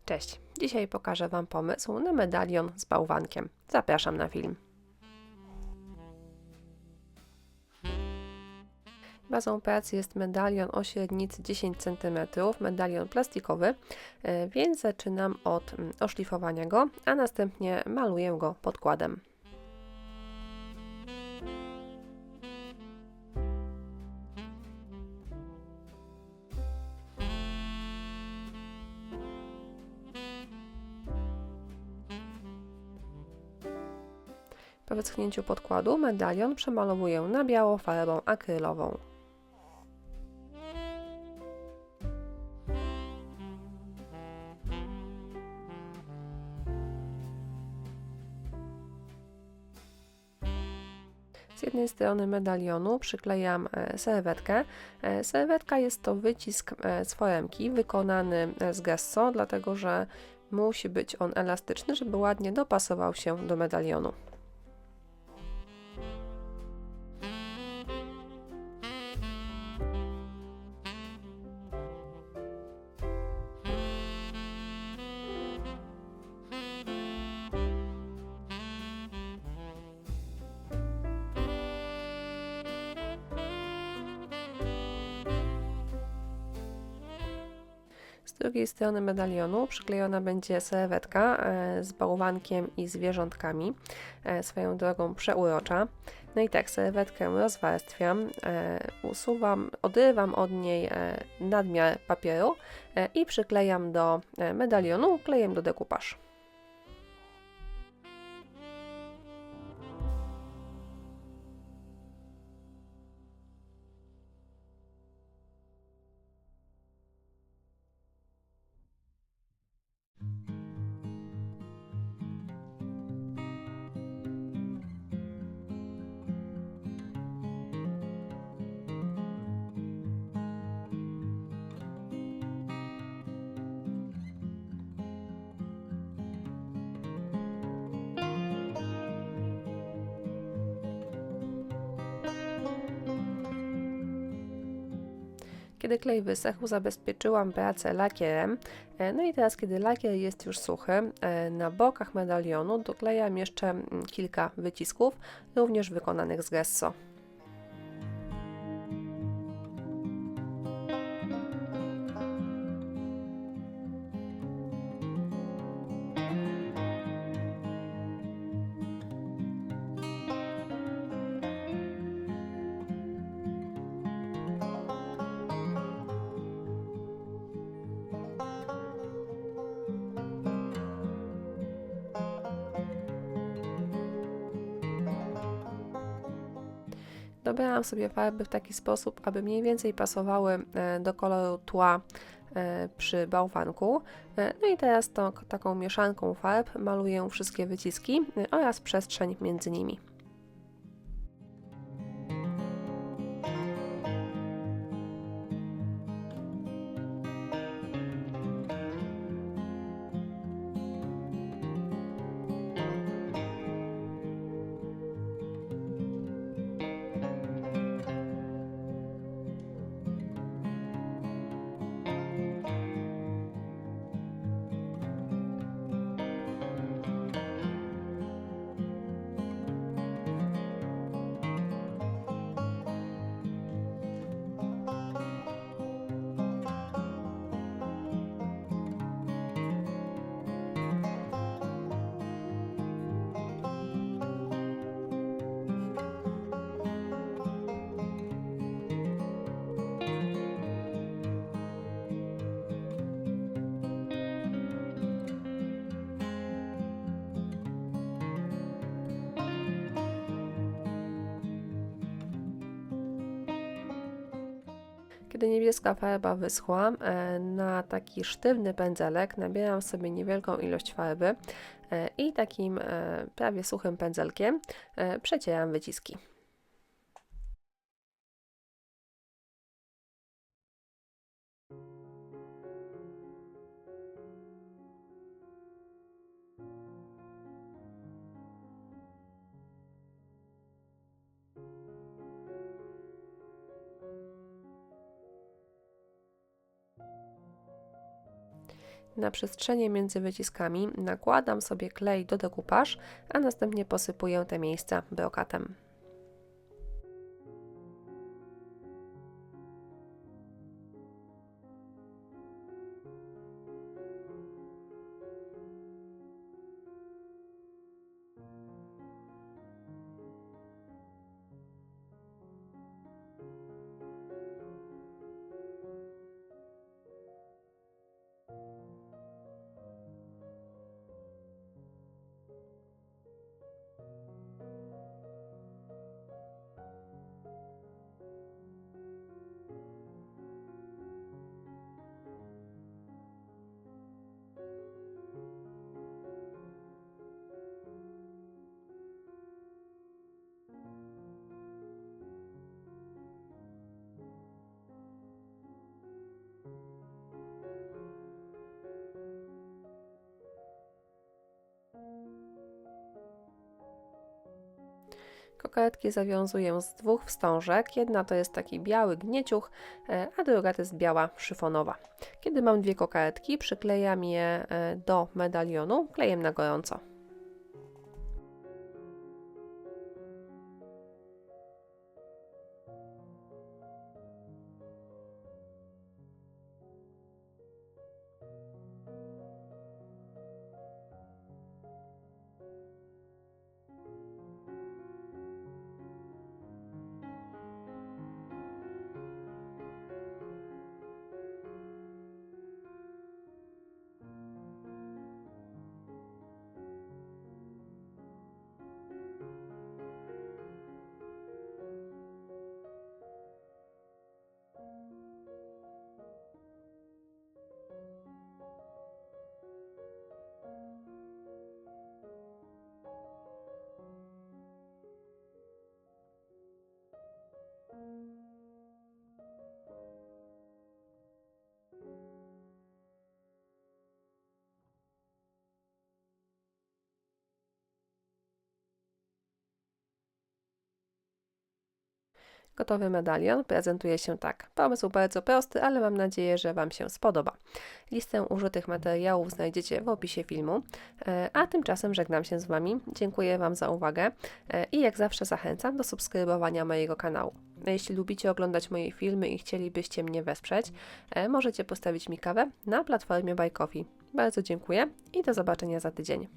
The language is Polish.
Cześć! Dzisiaj pokażę Wam pomysł na medalion z bałwankiem. Zapraszam na film. Bazą pracy jest medalion o średnicy 10 cm, medalion plastikowy, więc zaczynam od oszlifowania go, a następnie maluję go podkładem. Po wyschnięciu podkładu medalion przemalowuję na biało farbą akrylową. Z jednej strony medalionu przyklejam serwetkę. Serwetka jest to wycisk z foremki wykonany z gesso, dlatego że musi być on elastyczny, żeby ładnie dopasował się do medalionu. Z drugiej strony medalionu przyklejona będzie serwetka z bałwankiem i zwierzątkami, swoją drogą przeurocza. No i tak, serwetkę rozwarstwiam, odrywam od niej nadmiar papieru i przyklejam do medalionu klejem do decoupage. Kiedy klej wysechł, zabezpieczyłam pracę lakierem. No i teraz, kiedy lakier jest już suchy, na bokach medalionu doklejam jeszcze kilka wycisków, również wykonanych z gesso. Dobrałam sobie farby w taki sposób, aby mniej więcej pasowały do koloru tła przy bałwanku. No i teraz taką mieszanką farb maluję wszystkie wyciski oraz przestrzeń między nimi. Kiedy niebieska farba wyschła, na taki sztywny pędzelek nabieram sobie niewielką ilość farby i takim prawie suchym pędzelkiem przecieram wyciski. Na przestrzenie między wyciskami nakładam sobie klej do decoupage, a następnie posypuję te miejsca brokatem. Kokardki zawiązuję z dwóch wstążek. Jedna to jest taki biały gnieciuch, a druga to jest biała szyfonowa. Kiedy mam dwie kokardki, przyklejam je do medalionu klejem na gorąco. Gotowy medalion prezentuje się tak. Pomysł bardzo prosty, ale mam nadzieję, że Wam się spodoba. Listę użytych materiałów znajdziecie w opisie filmu, a tymczasem żegnam się z Wami. Dziękuję Wam za uwagę i jak zawsze zachęcam do subskrybowania mojego kanału. Jeśli lubicie oglądać moje filmy i chcielibyście mnie wesprzeć, możecie postawić mi kawę na platformie Buy Coffee. Bardzo dziękuję i do zobaczenia za tydzień.